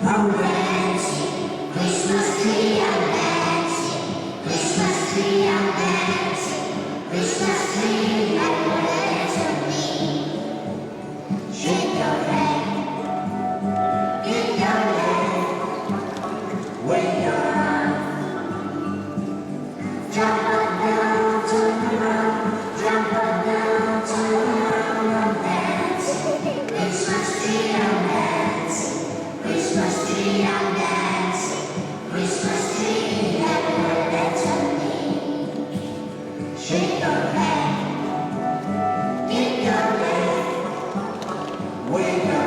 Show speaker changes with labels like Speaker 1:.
Speaker 1: I'm dancing, Christmas tree, I'm dancing, Christmas tree, I'm dancing, Christmas tree, happy birthday to me. Shake your head, get your leg, wave your arm, jump up down, turn around, jump up down, turn around, I'm dancing, Christmas tree, I'm dancing, Christmas tree, I'm dancing, Christmas tree, happy birthday to me. Shake your head, get your leg, wave your